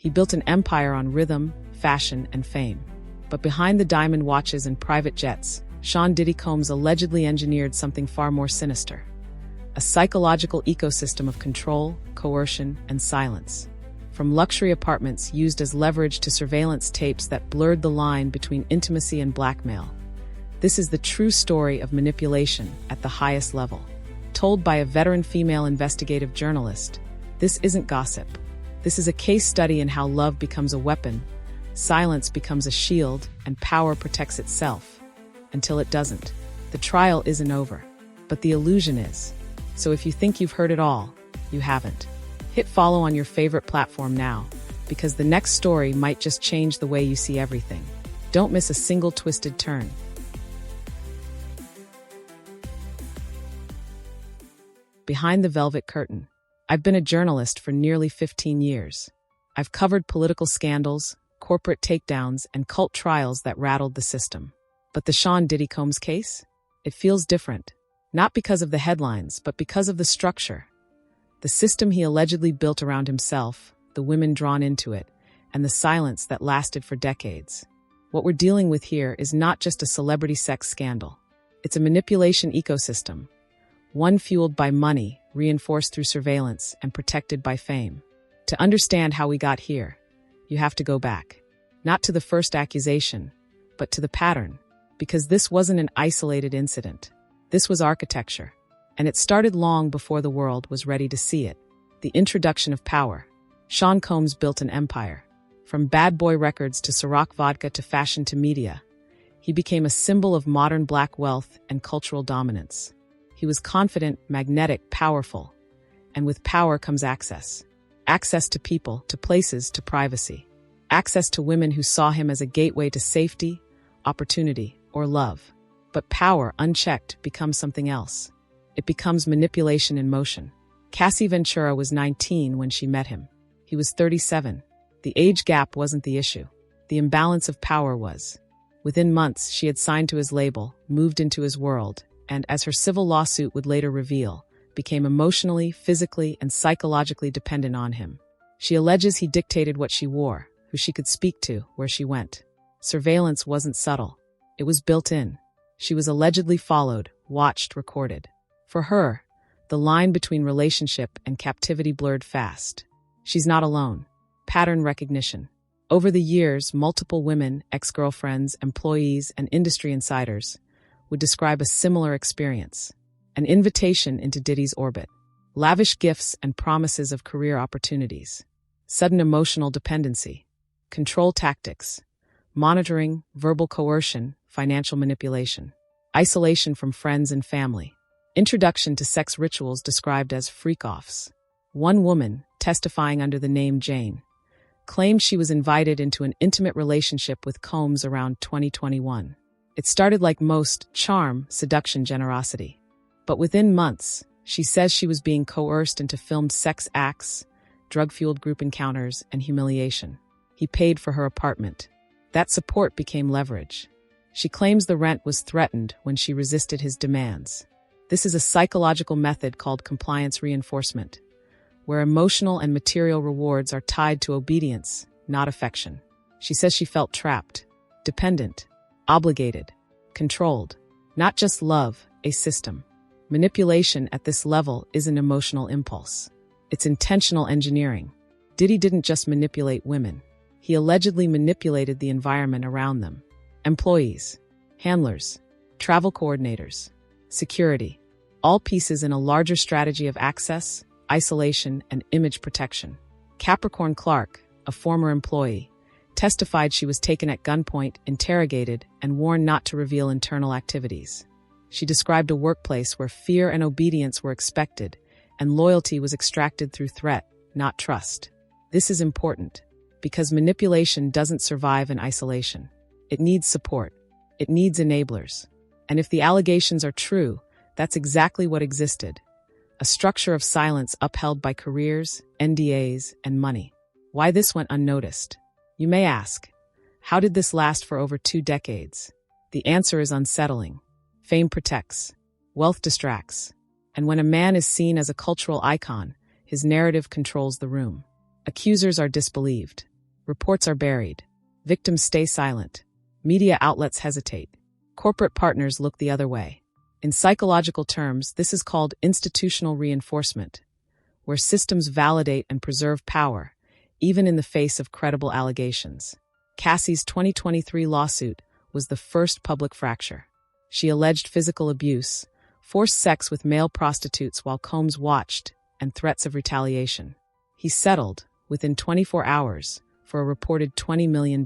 He built an empire on rhythm, fashion, and fame. But behind the diamond watches and private jets, Sean Diddy Combs allegedly engineered something far more sinister. A psychological ecosystem of control, coercion, and silence. From luxury apartments used as leverage to surveillance tapes that blurred the line between intimacy and blackmail. This is the true story of manipulation at the highest level. Told by a veteran female investigative journalist, this isn't gossip. This is a case study in how love becomes a weapon, silence becomes a shield, and power protects itself. Until it doesn't. The trial isn't over, but the illusion is. So if you think you've heard it all, you haven't. Hit follow on your favorite platform now, because the next story might just change the way you see everything. Don't miss a single twisted turn. Behind the velvet curtain. I've been a journalist for nearly 15 years. I've covered political scandals, corporate takedowns, and cult trials that rattled the system. But the Sean Diddy Combs case? It feels different. Not because of the headlines, but because of the structure. The system he allegedly built around himself, the women drawn into it, and the silence that lasted for decades. What we're dealing with here is not just a celebrity sex scandal. It's a manipulation ecosystem. One fueled by money, reinforced through surveillance, and protected by fame. To understand how we got here, you have to go back. Not to the first accusation, but to the pattern. Because this wasn't an isolated incident. This was architecture. And it started long before the world was ready to see it. The introduction of power. Sean Combs built an empire. From Bad Boy Records to Ciroc vodka to fashion to media. He became a symbol of modern black wealth and cultural dominance. He was confident, magnetic, powerful. And with power comes access. Access to people, to places, to privacy. Access to women who saw him as a gateway to safety, opportunity, or love. But power, unchecked, becomes something else. It becomes manipulation in motion. Cassie Ventura was 19 when she met him. He was 37. The age gap wasn't the issue. The imbalance of power was. Within months, she had signed to his label, moved into his world, and, as her civil lawsuit would later reveal, became emotionally, physically, and psychologically dependent on him. She alleges he dictated what she wore, who she could speak to, where she went. Surveillance wasn't subtle. It was built in. She was allegedly followed, watched, recorded. For her, the line between relationship and captivity blurred fast. She's not alone. Pattern recognition. Over the years, multiple women, ex-girlfriends, employees, and industry insiders would describe a similar experience. An invitation into Diddy's orbit. Lavish gifts and promises of career opportunities. Sudden emotional dependency. Control tactics. Monitoring, verbal coercion, financial manipulation. Isolation from friends and family. Introduction to sex rituals described as freak-offs. One woman, testifying under the name Jane, claimed she was invited into an intimate relationship with Combs around 2021. It started like most: charm, seduction, generosity. But within months, she says she was being coerced into filmed sex acts, drug-fueled group encounters, and humiliation. He paid for her apartment. That support became leverage. She claims the rent was threatened when she resisted his demands. This is a psychological method called compliance reinforcement, where emotional and material rewards are tied to obedience, not affection. She says she felt trapped, dependent, obligated, controlled. Not just love, a system. Manipulation at this level isn't emotional impulse. It's intentional engineering. Diddy didn't just manipulate women. He allegedly manipulated the environment around them. Employees, handlers, travel coordinators, security. All pieces in a larger strategy of access, isolation, and image protection. Capricorn Clark, a former employee, testified she was taken at gunpoint, interrogated, and warned not to reveal internal activities. She described a workplace where fear and obedience were expected, and loyalty was extracted through threat, not trust. This is important, because manipulation doesn't survive in isolation. It needs support. It needs enablers. And if the allegations are true, that's exactly what existed. A structure of silence upheld by careers, NDAs, and money. Why this went unnoticed? You may ask, how did this last for over 2 decades? The answer is unsettling. Fame protects. Wealth distracts. And when a man is seen as a cultural icon, his narrative controls the room. Accusers are disbelieved. Reports are buried. Victims stay silent. Media outlets hesitate. Corporate partners look the other way. In psychological terms, this is called institutional reinforcement, where systems validate and preserve power, even in the face of credible allegations. Cassie's 2023 lawsuit was the first public fracture. She alleged physical abuse, forced sex with male prostitutes while Combs watched, and threats of retaliation. He settled, within 24 hours, for a reported $20 million.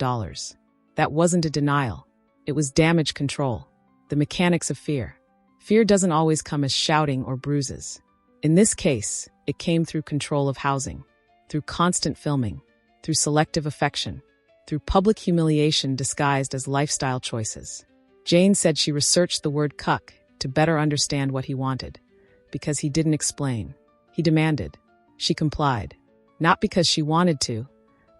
That wasn't a denial. It was damage control. The mechanics of fear. Fear doesn't always come as shouting or bruises. In this case, it came through control of housing, through constant filming, through selective affection, through public humiliation disguised as lifestyle choices. Jane said she researched the word cuck to better understand what he wanted, because he didn't explain. He demanded. She complied. Not because she wanted to,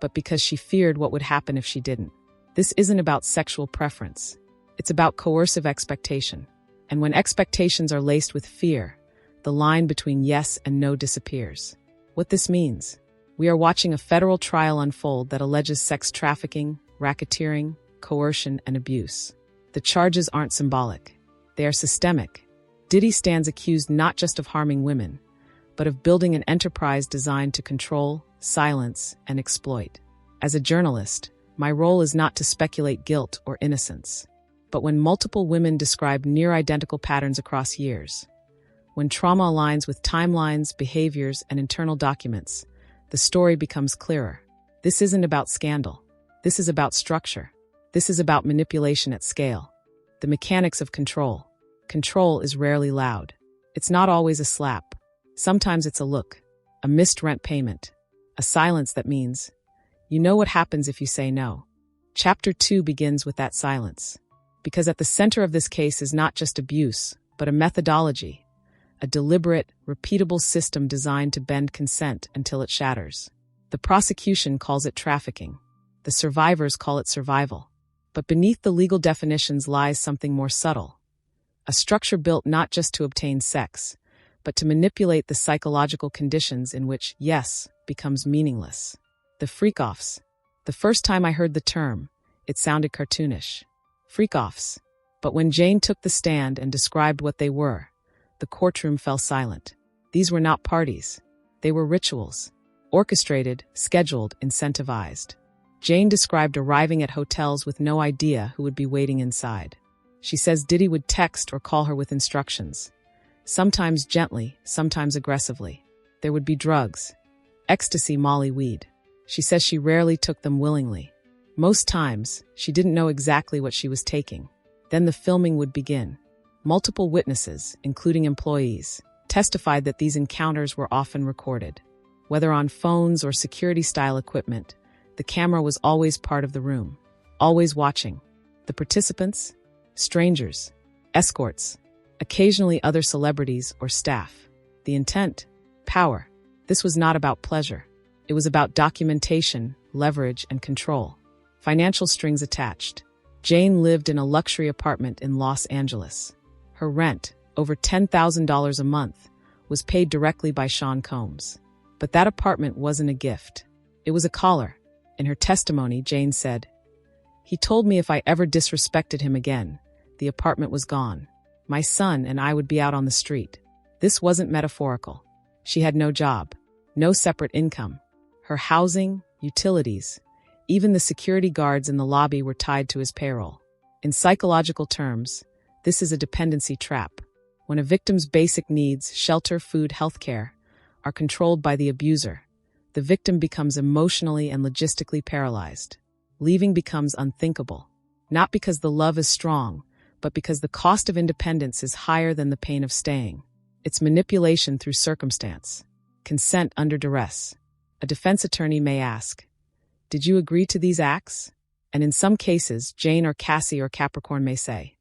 but because she feared what would happen if she didn't. This isn't about sexual preference. It's about coercive expectation. And when expectations are laced with fear, the line between yes and no disappears. What this means: we are watching a federal trial unfold that alleges sex trafficking, racketeering, coercion, and abuse. The charges aren't symbolic. They are systemic. Diddy stands accused not just of harming women, but of building an enterprise designed to control, silence, and exploit. As a journalist, my role is not to speculate guilt or innocence. But when multiple women describe near-identical patterns across years, when trauma aligns with timelines, behaviors, and internal documents, the story becomes clearer. This isn't about scandal. This is about structure. This is about manipulation at scale. The mechanics of control. Control is rarely loud. It's not always a slap. Sometimes it's a look, a missed rent payment, a silence that means, you know what happens if you say no. Chapter 2 begins with that silence. Because at the center of this case is not just abuse, but a methodology, a deliberate, repeatable system designed to bend consent until it shatters. The prosecution calls it trafficking. The survivors call it survival. But beneath the legal definitions lies something more subtle. A structure built not just to obtain sex, but to manipulate the psychological conditions in which yes becomes meaningless. The freak-offs. The first time I heard the term, it sounded cartoonish. Freak-offs. But when Jane took the stand and described what they were, the courtroom fell silent. These were not parties. They were rituals. Orchestrated, scheduled, incentivized. Jane described arriving at hotels with no idea who would be waiting inside. She says Diddy would text or call her with instructions. Sometimes gently, sometimes aggressively. There would be drugs. Ecstasy, Molly, weed. She says she rarely took them willingly. Most times, she didn't know exactly what she was taking. Then the filming would begin. Multiple witnesses, including employees, testified that these encounters were often recorded. Whether on phones or security-style equipment, the camera was always part of the room, always watching. The participants? Strangers, escorts, occasionally other celebrities or staff. The intent? Power. This was not about pleasure. It was about documentation, leverage, and control. Financial strings attached. Jane lived in a luxury apartment in Los Angeles. Her rent, over $10,000 a month, was paid directly by Sean Combs. But that apartment wasn't a gift. It was a collar. In her testimony, Jane said, "He told me if I ever disrespected him again, the apartment was gone. My son and I would be out on the street." This wasn't metaphorical. She had no job, no separate income. Her housing, utilities, even the security guards in the lobby were tied to his payroll. In psychological terms, this is a dependency trap. When a victim's basic needs, shelter, food, healthcare, are controlled by the abuser, the victim becomes emotionally and logistically paralyzed. Leaving becomes unthinkable. Not because the love is strong, but because the cost of independence is higher than the pain of staying. It's manipulation through circumstance. Consent under duress. A defense attorney may ask, "Did you agree to these acts?" And in some cases, Jane or Cassie or Capricorn may say,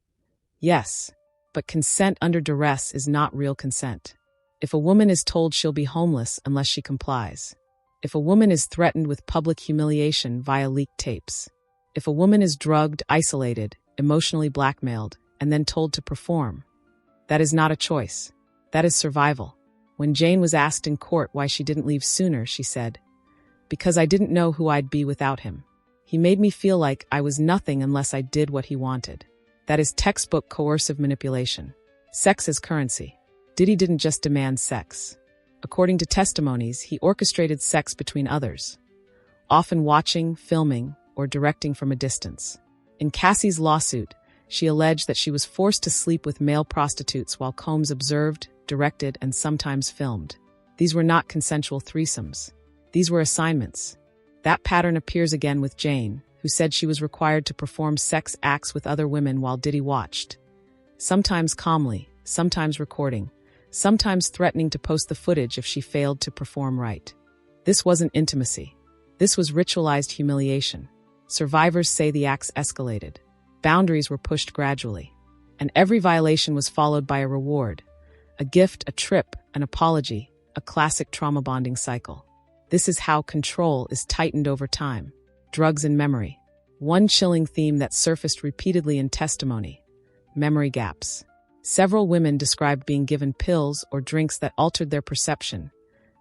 "Yes, but consent under duress is not real consent." If a woman is told she'll be homeless unless she complies. If a woman is threatened with public humiliation via leaked tapes. If a woman is drugged, isolated, emotionally blackmailed, and then told to perform. That is not a choice. That is survival. When Jane was asked in court why she didn't leave sooner, she said, Because I didn't know who I'd be without him. He made me feel like I was nothing unless I did what he wanted. That is textbook coercive manipulation. Sex as currency. Diddy didn't just demand sex. According to testimonies, he orchestrated sex between others, often watching, filming, or directing from a distance. In Cassie's lawsuit, she alleged that she was forced to sleep with male prostitutes while Combs observed, directed, and sometimes filmed. These were not consensual threesomes. These were assignments. That pattern appears again with Jane, who said she was required to perform sex acts with other women while Diddy watched. Sometimes calmly, sometimes recording, sometimes threatening to post the footage if she failed to perform right. This wasn't intimacy. This was ritualized humiliation. Survivors say the acts escalated. Boundaries were pushed gradually. And every violation was followed by a reward. A gift, a trip, an apology, a classic trauma bonding cycle. This is how control is tightened over time. Drugs and memory. One chilling theme that surfaced repeatedly in testimony. Memory gaps. Several women described being given pills or drinks that altered their perception,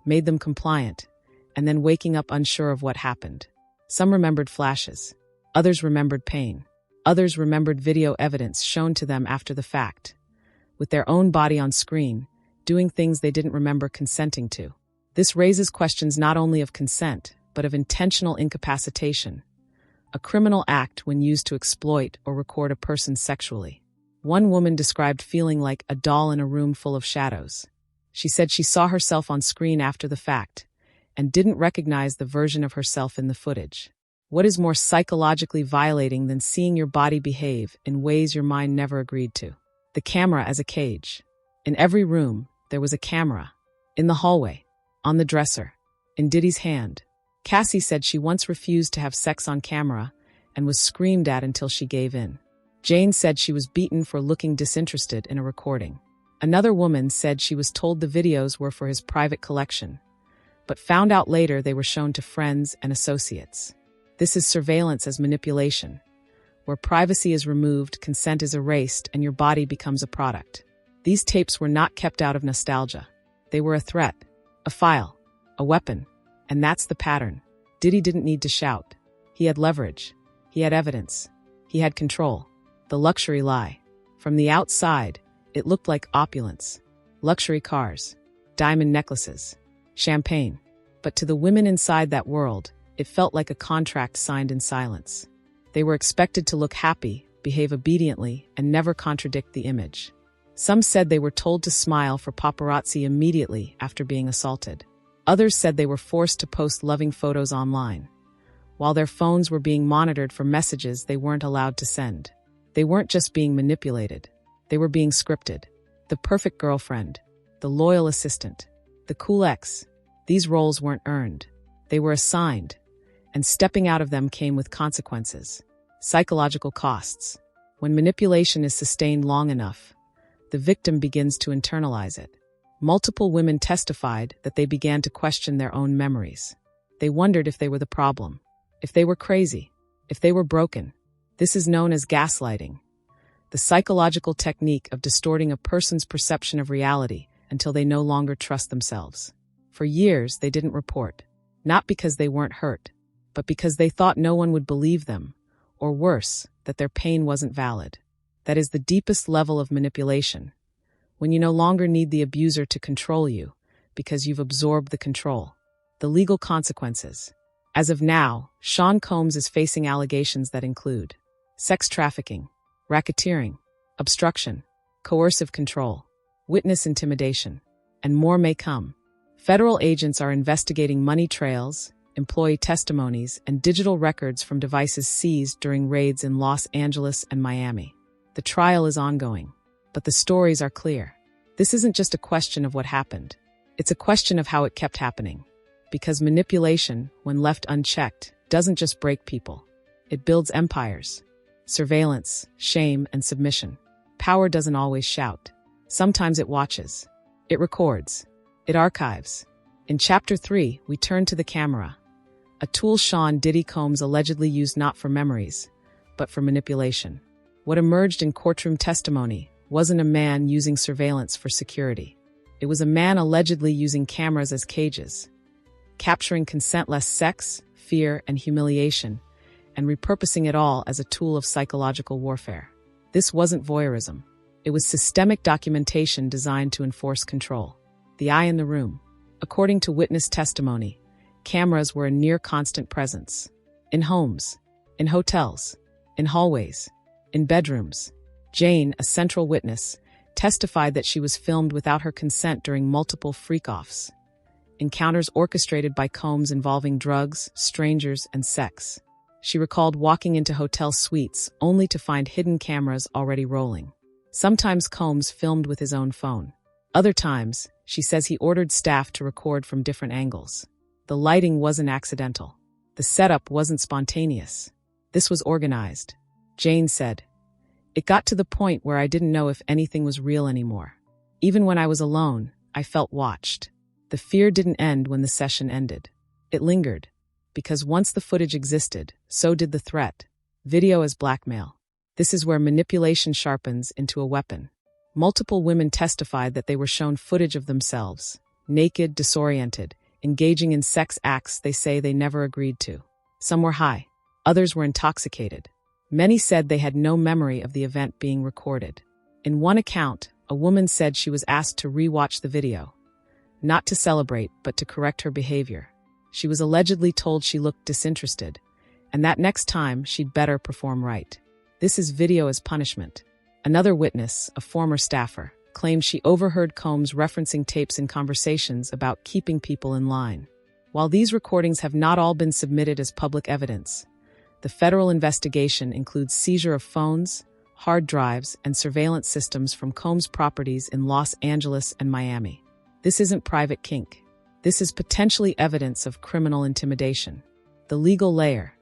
made them compliant, and then waking up unsure of what happened. Some remembered flashes. Others remembered pain. Others remembered video evidence shown to them after the fact, with their own body on screen, doing things they didn't remember consenting to. This raises questions not only of consent, but of intentional incapacitation, a criminal act when used to exploit or record a person sexually. One woman described feeling like a doll in a room full of shadows. She said she saw herself on screen after the fact and didn't recognize the version of herself in the footage. What is more psychologically violating than seeing your body behave in ways your mind never agreed to? The camera as a cage. In every room, there was a camera. In the hallway. On the dresser. In Diddy's hand. Cassie said she once refused to have sex on camera and was screamed at until she gave in. Jane said she was beaten for looking disinterested in a recording. Another woman said she was told the videos were for his private collection, but found out later they were shown to friends and associates. This is surveillance as manipulation, where privacy is removed, consent is erased, and your body becomes a product. These tapes were not kept out of nostalgia. They were a threat, a file, a weapon, and that's the pattern. Diddy didn't need to shout. He had leverage. He had evidence. He had control. The luxury lie. From the outside, it looked like opulence. Luxury cars, diamond necklaces, champagne. But to the women inside that world, it felt like a contract signed in silence. They were expected to look happy, behave obediently, and never contradict the image. Some said they were told to smile for paparazzi immediately after being assaulted. Others said they were forced to post loving photos online, while their phones were being monitored for messages they weren't allowed to send. They weren't just being manipulated. They were being scripted. The perfect girlfriend, the loyal assistant, the cool ex. These roles weren't earned. They were assigned, and stepping out of them came with consequences. Psychological costs. When manipulation is sustained long enough, the victim begins to internalize it. Multiple women testified that they began to question their own memories. They wondered if they were the problem, if they were crazy, if they were broken. This is known as gaslighting, the psychological technique of distorting a person's perception of reality until they no longer trust themselves. For years, they didn't report, not because they weren't hurt, but because they thought no one would believe them, or worse, that their pain wasn't valid. That is the deepest level of manipulation, when you no longer need the abuser to control you because you've absorbed the control. The legal consequences. As of now, Sean Combs is facing allegations that include sex trafficking, racketeering, obstruction, coercive control, witness intimidation, and more may come. Federal agents are investigating money trails, employee testimonies, and digital records from devices seized during raids in Los Angeles and Miami. The trial is ongoing, but the stories are clear. This isn't just a question of what happened. It's a question of how it kept happening. Because manipulation, when left unchecked, doesn't just break people. It builds empires. Surveillance, shame, and submission. Power doesn't always shout. Sometimes it watches. It records. It archives. In Chapter 3, we turn to the camera, a tool Sean Diddy Combs allegedly used not for memories, but for manipulation. What emerged in courtroom testimony wasn't a man using surveillance for security. It was a man allegedly using cameras as cages, capturing consentless sex, fear, and humiliation, and repurposing it all as a tool of psychological warfare. This wasn't voyeurism. It was systemic documentation designed to enforce control. The eye in the room. According to witness testimony, cameras were a near-constant presence. In homes, in hotels, in hallways, in bedrooms. Jane, a central witness, testified that she was filmed without her consent during multiple freak-offs. Encounters orchestrated by Combs involving drugs, strangers, and sex. She recalled walking into hotel suites only to find hidden cameras already rolling. Sometimes Combs filmed with his own phone. Other times, she says he ordered staff to record from different angles. The lighting wasn't accidental. The setup wasn't spontaneous. This was organized. Jane said, "It got to the point where I didn't know if anything was real anymore. Even when I was alone, I felt watched." The fear didn't end when the session ended. It lingered. Because once the footage existed, so did the threat. Video as blackmail. This is where manipulation sharpens into a weapon. Multiple women testified that they were shown footage of themselves, naked, disoriented, engaging in sex acts they say they never agreed to. Some were high. Others were intoxicated. Many said they had no memory of the event being recorded. In one account, a woman said she was asked to re-watch the video. Not to celebrate, but to correct her behavior. She was allegedly told she looked disinterested, and that next time she'd better perform right. This is video as punishment. Another witness, a former staffer, claimed she overheard Combs referencing tapes in conversations about keeping people in line. While these recordings have not all been submitted as public evidence, the federal investigation includes seizure of phones, hard drives, and surveillance systems from Combs' properties in Los Angeles and Miami. This isn't private kink. This is potentially evidence of criminal intimidation. The legal layer.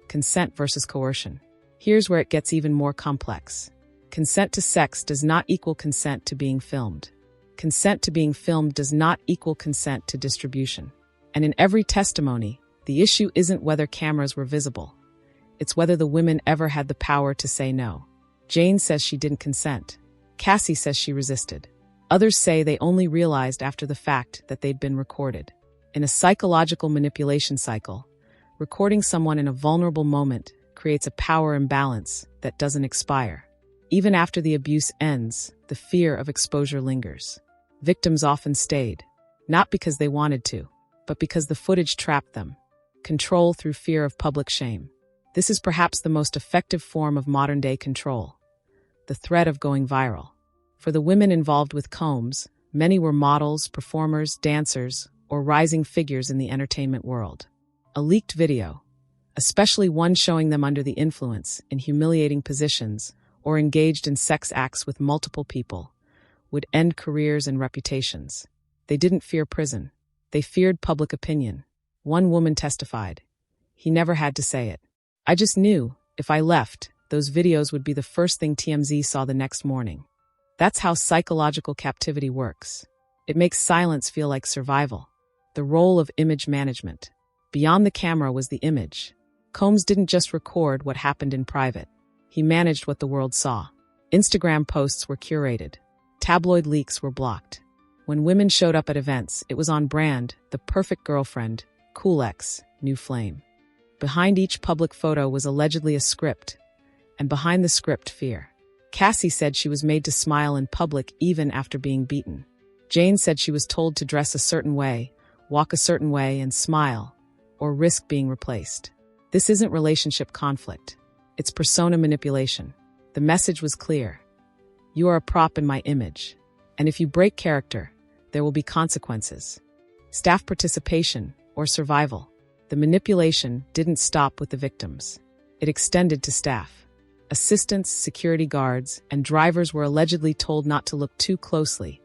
Consent versus coercion. Here's where it gets even more complex. Consent to sex does not equal consent to being filmed. Consent to being filmed does not equal consent to distribution. And in every testimony, the issue isn't whether cameras were visible. It's whether the women ever had the power to say no. Jane says she didn't consent. Cassie says she resisted. Others say they only realized after the fact that they'd been recorded. In a psychological manipulation cycle, recording someone in a vulnerable moment creates a power imbalance that doesn't expire. Even after the abuse ends, the fear of exposure lingers. Victims often stayed, not because they wanted to, but because the footage trapped them. Control through fear of public shame. This is perhaps the most effective form of modern-day control. The threat of going viral. For the women involved with Combs, many were models, performers, dancers, or rising figures in the entertainment world. A leaked video, especially one showing them under the influence, in humiliating positions, or engaged in sex acts with multiple people, would end careers and reputations. They didn't fear prison. They feared public opinion. One woman testified, "He never had to say it. I just knew, if I left, those videos would be the first thing TMZ saw the next morning." That's how psychological captivity works. It makes silence feel like survival. The role of image management. Beyond the camera was the image. Combs didn't just record what happened in private. He managed what the world saw. Instagram posts were curated. Tabloid leaks were blocked. When women showed up at events, it was on brand, the perfect girlfriend, cool ex, new flame. Behind each public photo was allegedly a script, and behind the script, fear. Cassie said she was made to smile in public even after being beaten. Jane said she was told to dress a certain way, walk a certain way, and smile, or risk being replaced. This isn't relationship conflict. It's persona manipulation. The message was clear. You are a prop in my image, and if you break character, there will be consequences. Staff participation, or survival. The manipulation didn't stop with the victims. It extended to staff. Assistants, security guards, and drivers were allegedly told not to look too closely,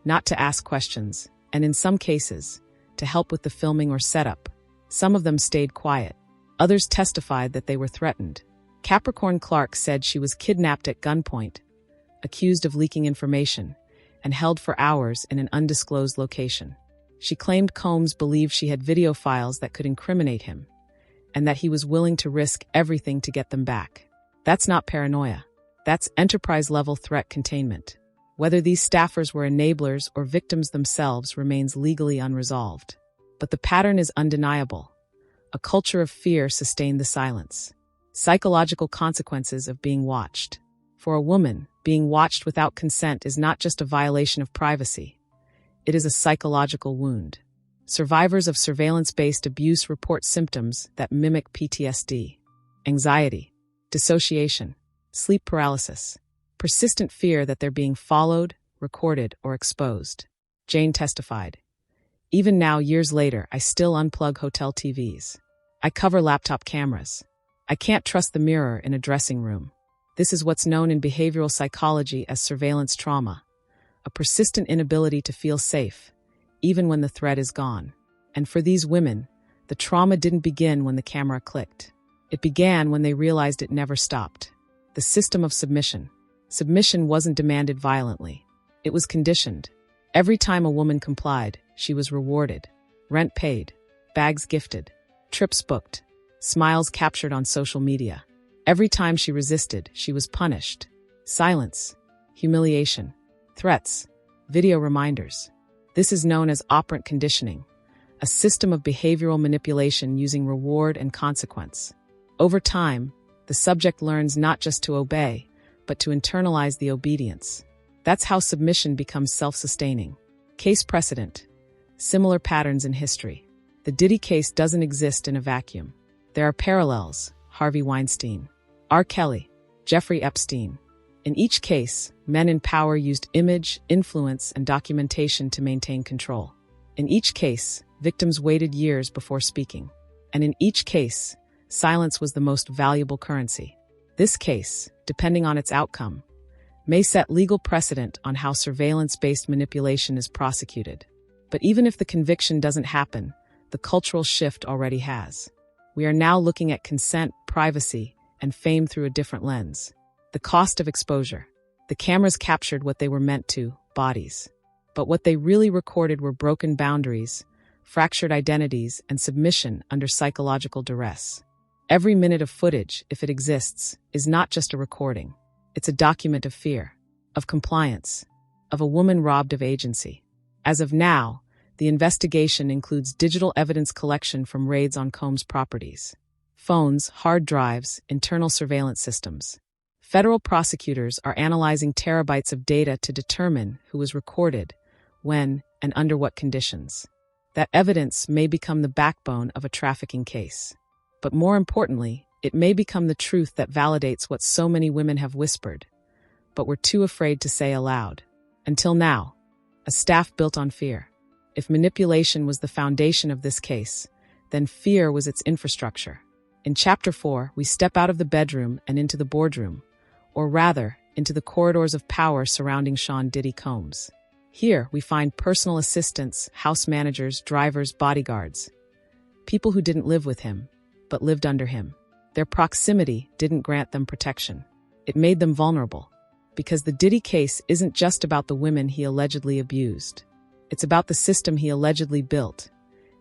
not to ask questions, and in some cases, to help with the filming or setup. Some of them stayed quiet. Others testified that they were threatened. Capricorn Clark said she was kidnapped at gunpoint, accused of leaking information, and held for hours in an undisclosed location. She claimed Combs believed she had video files that could incriminate him, and that he was willing to risk everything to get them back. That's not paranoia. That's enterprise-level threat containment. Whether these staffers were enablers or victims themselves remains legally unresolved. But the pattern is undeniable. A culture of fear sustained the silence. Psychological consequences of being watched. For a woman, being watched without consent is not just a violation of privacy. It is a psychological wound. Survivors of surveillance-based abuse report symptoms that mimic PTSD, anxiety, dissociation, sleep paralysis, persistent fear that they're being followed, recorded, or exposed. Jane testified. Even now, years later, I still unplug hotel TVs. I cover laptop cameras. I can't trust the mirror in a dressing room. This is what's known in behavioral psychology as surveillance trauma, a persistent inability to feel safe, even when the threat is gone. And for these women, the trauma didn't begin when the camera clicked. It began when they realized it never stopped. The system of submission. Submission wasn't demanded violently. It was conditioned. Every time a woman complied, she was rewarded. Rent paid, bags gifted, trips booked, smiles captured on social media. Every time she resisted, she was punished. Silence, humiliation, threats, video reminders. This is known as operant conditioning, a system of behavioral manipulation using reward and consequence. Over time, the subject learns not just to obey, but to internalize the obedience. That's how submission becomes self-sustaining. Case precedent. Similar patterns in history. The Diddy case doesn't exist in a vacuum. There are parallels: Harvey Weinstein, R. Kelly, Jeffrey Epstein. In each case, men in power used image, influence, and documentation to maintain control. In each case, victims waited years before speaking. And in each case, silence was the most valuable currency. This case, depending on its outcome, may set legal precedent on how surveillance-based manipulation is prosecuted. But even if the conviction doesn't happen, the cultural shift already has. We are now looking at consent, privacy, and fame through a different lens. The cost of exposure. The cameras captured what they were meant to, bodies. But what they really recorded were broken boundaries, fractured identities, and submission under psychological duress. Every minute of footage, if it exists, is not just a recording. It's a document of fear, of compliance, of a woman robbed of agency. As of now, the investigation includes digital evidence collection from raids on Combs' properties. Phones, hard drives, internal surveillance systems. Federal prosecutors are analyzing terabytes of data to determine who was recorded, when, and under what conditions. That evidence may become the backbone of a trafficking case. But more importantly, it may become the truth that validates what so many women have whispered, but were too afraid to say aloud. Until now, a staff built on fear. If manipulation was the foundation of this case, then fear was its infrastructure. In Chapter 4, we step out of the bedroom and into the boardroom, or rather, into the corridors of power surrounding Sean Diddy Combs. Here, we find personal assistants, house managers, drivers, bodyguards. People who didn't live with him, but lived under him. Their proximity didn't grant them protection. It made them vulnerable. Because the Diddy case isn't just about the women he allegedly abused. It's about the system he allegedly built,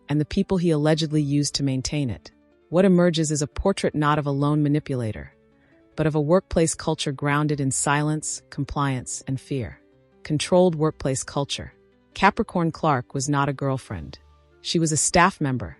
and the people he allegedly used to maintain it. What emerges is a portrait not of a lone manipulator, but of a workplace culture grounded in silence, compliance, and fear. Controlled workplace culture. Capricorn Clark was not a girlfriend. She was a staff member,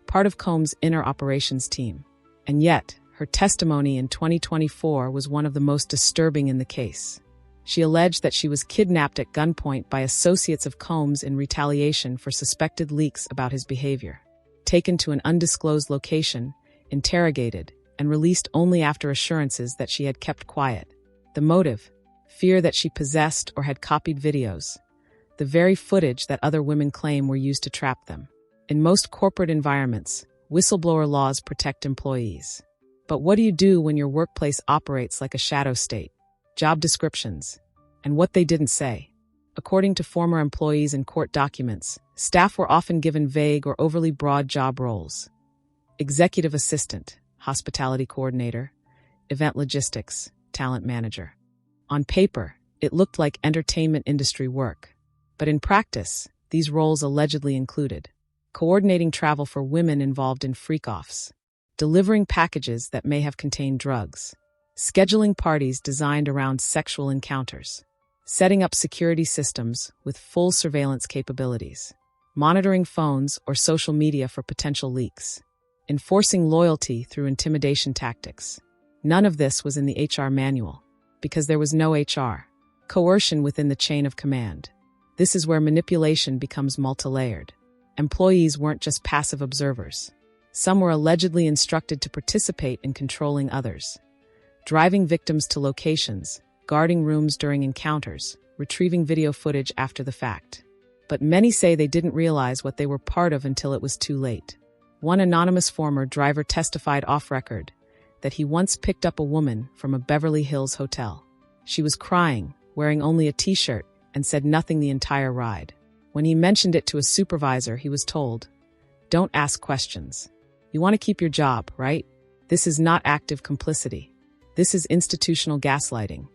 part of Combs' inner operations team. And yet, her testimony in 2024 was one of the most disturbing in the case. She alleged that she was kidnapped at gunpoint by associates of Combs in retaliation for suspected leaks about his behavior. Taken to an undisclosed location, interrogated, and released only after assurances that she had kept quiet. The motive? Fear that she possessed or had copied videos. The very footage that other women claim were used to trap them. In most corporate environments, whistleblower laws protect employees. But what do you do when your workplace operates like a shadow state? Job descriptions, and what they didn't say. According to former employees and court documents, staff were often given vague or overly broad job roles. Executive assistant, hospitality coordinator, event logistics, talent manager. On paper, it looked like entertainment industry work. But in practice, these roles allegedly included coordinating travel for women involved in freak-offs, delivering packages that may have contained drugs, scheduling parties designed around sexual encounters, setting up security systems with full surveillance capabilities, monitoring phones or social media for potential leaks, enforcing loyalty through intimidation tactics. None of this was in the HR manual, because there was no HR. Coercion within the chain of command. This is where manipulation becomes multi-layered. Employees weren't just passive observers. Some were allegedly instructed to participate in controlling others, driving victims to locations, guarding rooms during encounters, retrieving video footage after the fact. But many say they didn't realize what they were part of until it was too late. One anonymous former driver testified off-record that he once picked up a woman from a Beverly Hills hotel. She was crying, wearing only a t-shirt, and said nothing the entire ride. When he mentioned it to a supervisor, he was told, "Don't ask questions. You want to keep your job, right?" This is not active complicity. This is institutional gaslighting.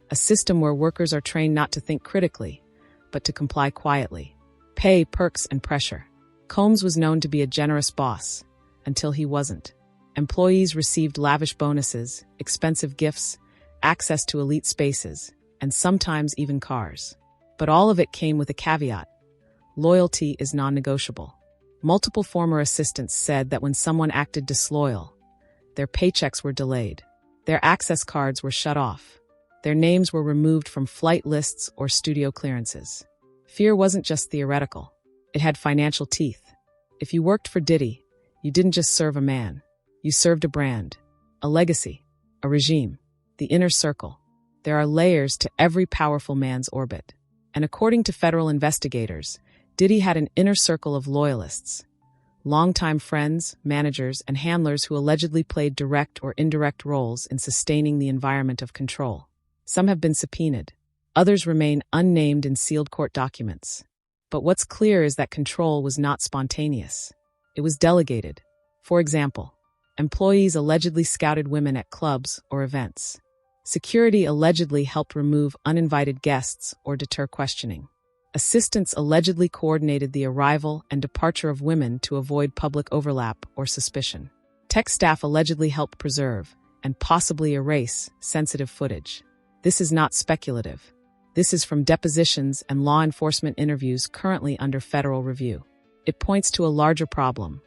A system where workers are trained not to think critically, but to comply quietly. Pay, perks, and pressure. Combs was known to be a generous boss, until he wasn't. Employees received lavish bonuses, expensive gifts, access to elite spaces, and sometimes even cars. But all of it came with a caveat. Loyalty is non-negotiable. Multiple former assistants said that when someone acted disloyal, their paychecks were delayed, their access cards were shut off, their names were removed from flight lists or studio clearances. Fear wasn't just theoretical. It had financial teeth. If you worked for Diddy, you didn't just serve a man. You served a brand, a legacy, a regime, the inner circle. There are layers to every powerful man's orbit. And according to federal investigators, Diddy had an inner circle of loyalists, longtime friends, managers, and handlers who allegedly played direct or indirect roles in sustaining the environment of control. Some have been subpoenaed. Others remain unnamed in sealed court documents. But what's clear is that control was not spontaneous. It was delegated. For example, employees allegedly scouted women at clubs or events. Security allegedly helped remove uninvited guests or deter questioning. Assistants allegedly coordinated the arrival and departure of women to avoid public overlap or suspicion. Tech staff allegedly helped preserve and possibly erase sensitive footage. This is not speculative. This is from depositions and law enforcement interviews currently under federal review. It points to a larger problem: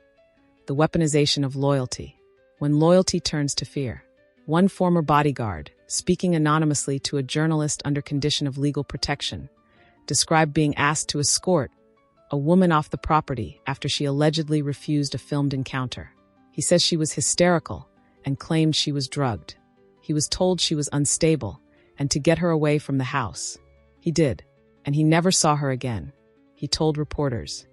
the weaponization of loyalty. When loyalty turns to fear. One former bodyguard, speaking anonymously to a journalist under condition of legal protection, described being asked to escort a woman off the property after she allegedly refused a filmed encounter. He says she was hysterical and claimed she was drugged. He was told she was unstable and to get her away from the house. He did, and he never saw her again. He told reporters,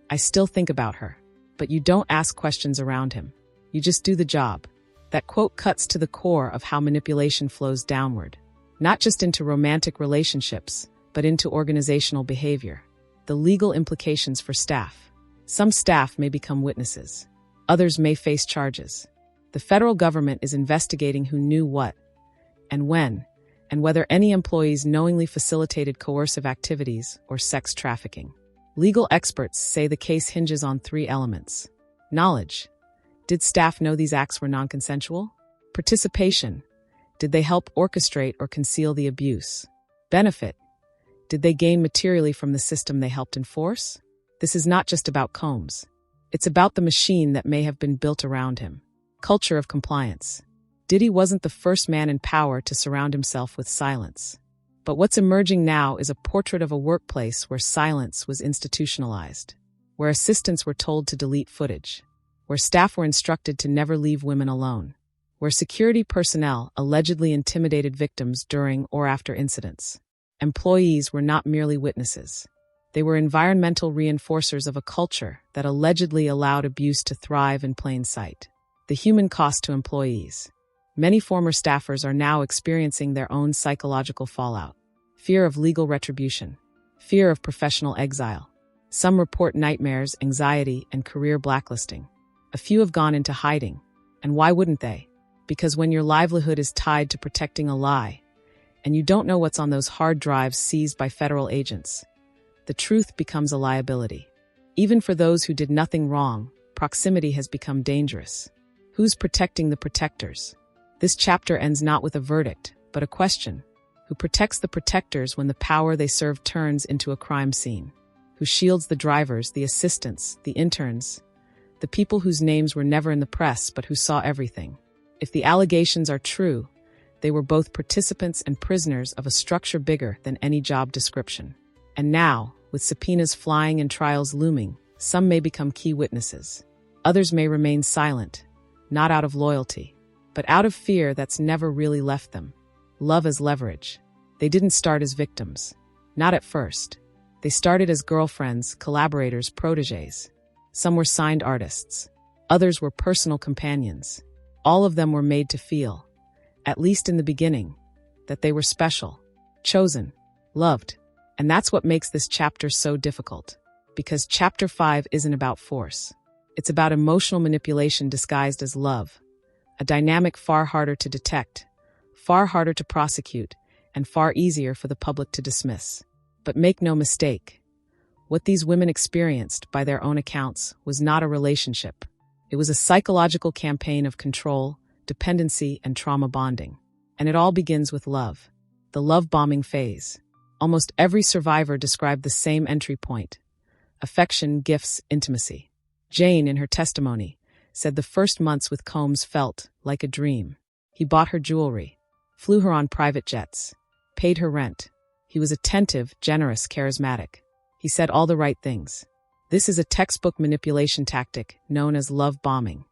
"I still think about her." But you don't ask questions around him. You just do the job. That quote cuts to the core of how manipulation flows downward, not just into romantic relationships, but into organizational behavior. The legal implications for staff. Some staff may become witnesses. Others may face charges. The federal government is investigating who knew what and when, and whether any employees knowingly facilitated coercive activities or sex trafficking. Legal experts say the case hinges on three elements. Knowledge. Did staff know these acts were non-consensual? Participation. Did they help orchestrate or conceal the abuse? Benefit. Did they gain materially from the system they helped enforce? This is not just about Combs. It's about the machine that may have been built around him. Culture of compliance. Diddy wasn't the first man in power to surround himself with silence. But what's emerging now is a portrait of a workplace where silence was institutionalized, where assistants were told to delete footage, where staff were instructed to never leave women alone, where security personnel allegedly intimidated victims during or after incidents. Employees were not merely witnesses. They were environmental reinforcers of a culture that allegedly allowed abuse to thrive in plain sight. The human cost to employees. Many former staffers are now experiencing their own psychological fallout. Fear of legal retribution. Fear of professional exile. Some report nightmares, anxiety, and career blacklisting. A few have gone into hiding. And why wouldn't they? Because when your livelihood is tied to protecting a lie, and you don't know what's on those hard drives seized by federal agents, the truth becomes a liability. Even for those who did nothing wrong, proximity has become dangerous. Who's protecting the protectors? This chapter ends not with a verdict, but a question. Who protects the protectors when the power they serve turns into a crime scene? who shields the drivers, the assistants, the interns, the people whose names were never in the press but who saw everything. If the allegations are true, they were both participants and prisoners of a structure bigger than any job description. And now, with subpoenas flying and trials looming, some may become key witnesses. Others may remain silent, not out of loyalty, but out of fear that's never really left them. Love as leverage. They didn't start as victims. Not at first. They started as girlfriends, collaborators, protégés. Some were signed artists. Others were personal companions. All of them were made to feel, at least in the beginning, that they were special, chosen, loved. And that's what makes this chapter so difficult. Because chapter 5 isn't about force. It's about emotional manipulation disguised as love. A dynamic far harder to detect, far harder to prosecute, and far easier for the public to dismiss. But make no mistake, what these women experienced, by their own accounts, was not a relationship. It was a psychological campaign of control, dependency, and trauma bonding. And it all begins with love. The love bombing phase. Almost every survivor described the same entry point. Affection, gifts, intimacy. Jane, in her testimony, said the first months with Combs felt like a dream. He bought her jewelry, flew her on private jets, paid her rent. He was attentive, generous, charismatic. He said all the right things. This is a textbook manipulation tactic known as love bombing.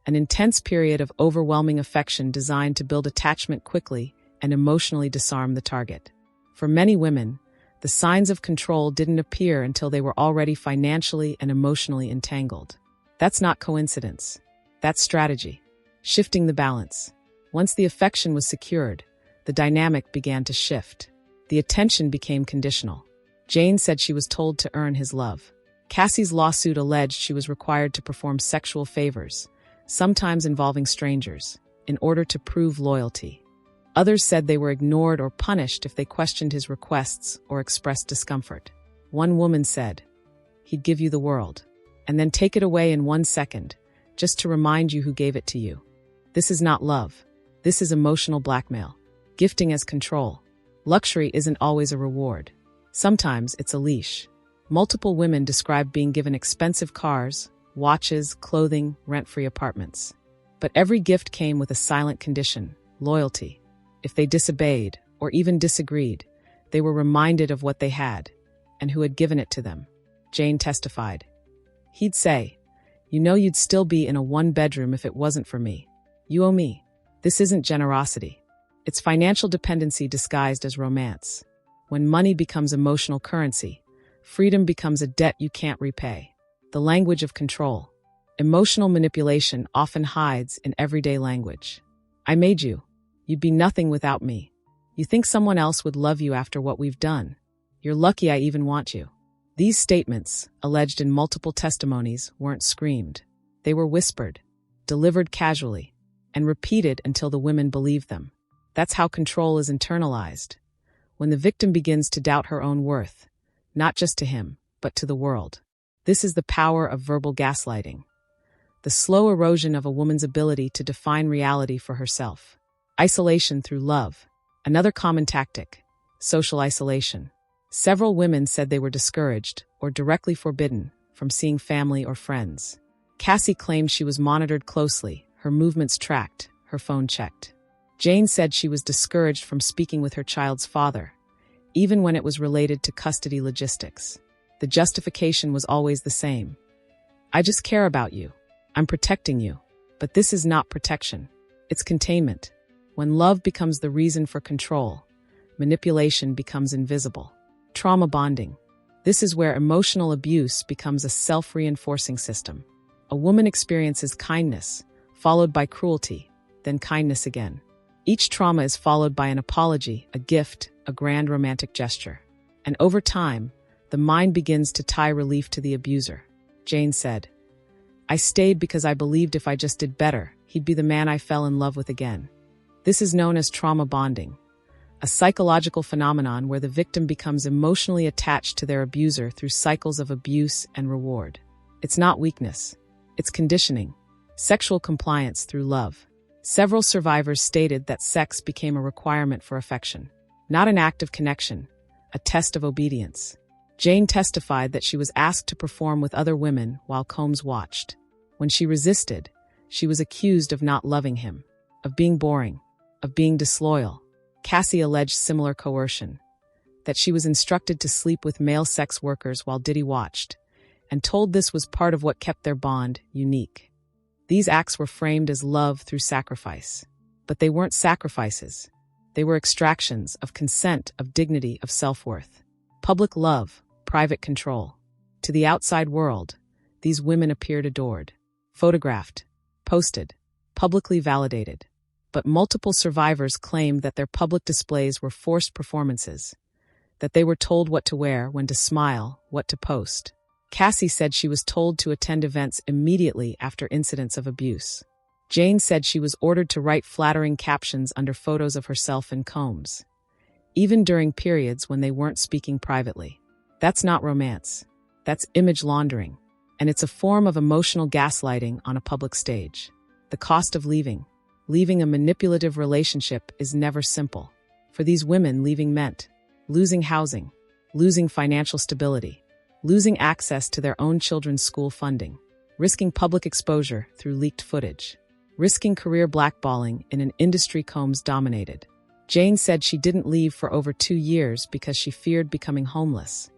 An intense period of overwhelming affection designed to build attachment quickly and emotionally disarm the target. For many women, the signs of control didn't appear until they were already financially and emotionally entangled. That's not coincidence. That's strategy. Shifting the balance. Once the affection was secured, the dynamic began to shift. The attention became conditional. Jane said she was told to earn his love. Cassie's lawsuit alleged she was required to perform sexual favors, sometimes involving strangers, in order to prove loyalty. Others said they were ignored or punished if they questioned his requests or expressed discomfort. One woman said, "He'd give you the world, and then take it away in 1 second, just to remind you who gave it to you." This is not love. This is emotional blackmail. Gifting as control. Luxury isn't always a reward. Sometimes it's a leash. Multiple women described being given expensive cars, watches, clothing, rent-free apartments. But every gift came with a silent condition: loyalty. If they disobeyed, or even disagreed, they were reminded of what they had, and who had given it to them. Jane testified. He'd say, "You know you'd still be in a one-bedroom if it wasn't for me. You owe me." This isn't generosity. It's financial dependency disguised as romance. When money becomes emotional currency, freedom becomes a debt you can't repay. The language of control. Emotional manipulation often hides in everyday language. I made you. You'd be nothing without me. You think someone else would love you after what we've done. You're lucky I even want you. These statements, alleged in multiple testimonies, weren't screamed. They were whispered, delivered casually, and repeated until the women believed them. That's how control is internalized. When the victim begins to doubt her own worth, not just to him, but to the world. This is the power of verbal gaslighting. The slow erosion of a woman's ability to define reality for herself. Isolation through love. Another common tactic. Social isolation. Several women said they were discouraged, or directly forbidden, from seeing family or friends. Cassie claimed she was monitored closely, her movements tracked, her phone checked. Jane said she was discouraged from speaking with her child's father, even when it was related to custody logistics. The justification was always the same. I just care about you. I'm protecting you. But this is not protection. It's containment. When love becomes the reason for control, manipulation becomes invisible. Trauma bonding. This is where emotional abuse becomes a self-reinforcing system. A woman experiences kindness, followed by cruelty, then kindness again. Each trauma is followed by an apology, a gift, a grand romantic gesture. And over time, the mind begins to tie relief to the abuser. Jane said, "I stayed because I believed if I just did better, he'd be the man I fell in love with again." This is known as trauma bonding, a psychological phenomenon where the victim becomes emotionally attached to their abuser through cycles of abuse and reward. It's not weakness. It's conditioning. Sexual compliance through love. Several survivors stated that sex became a requirement for affection. Not an act of connection, a test of obedience. Jane testified that she was asked to perform with other women while Combs watched. When she resisted, she was accused of not loving him, of being boring, of being disloyal. Cassie alleged similar coercion, that she was instructed to sleep with male sex workers while Diddy watched, and told this was part of what kept their bond unique. These acts were framed as love through sacrifice. But they weren't sacrifices. They were extractions of consent, of dignity, of self-worth. Public love, private control. To the outside world, these women appeared adored, photographed, posted, publicly validated. But multiple survivors claimed that their public displays were forced performances, that they were told what to wear, when to smile, what to post. Cassie said she was told to attend events immediately after incidents of abuse. Jane said she was ordered to write flattering captions under photos of herself and Combs, even during periods when they weren't speaking privately. That's not romance. That's image laundering. And it's a form of emotional gaslighting on a public stage. The cost of leaving. Leaving a manipulative relationship is never simple. For these women, leaving meant losing housing, losing financial stability, losing access to their own children's school funding, risking public exposure through leaked footage, risking career blackballing in an industry Combs dominated. Jane said she didn't leave for over 2 years because she feared becoming homeless,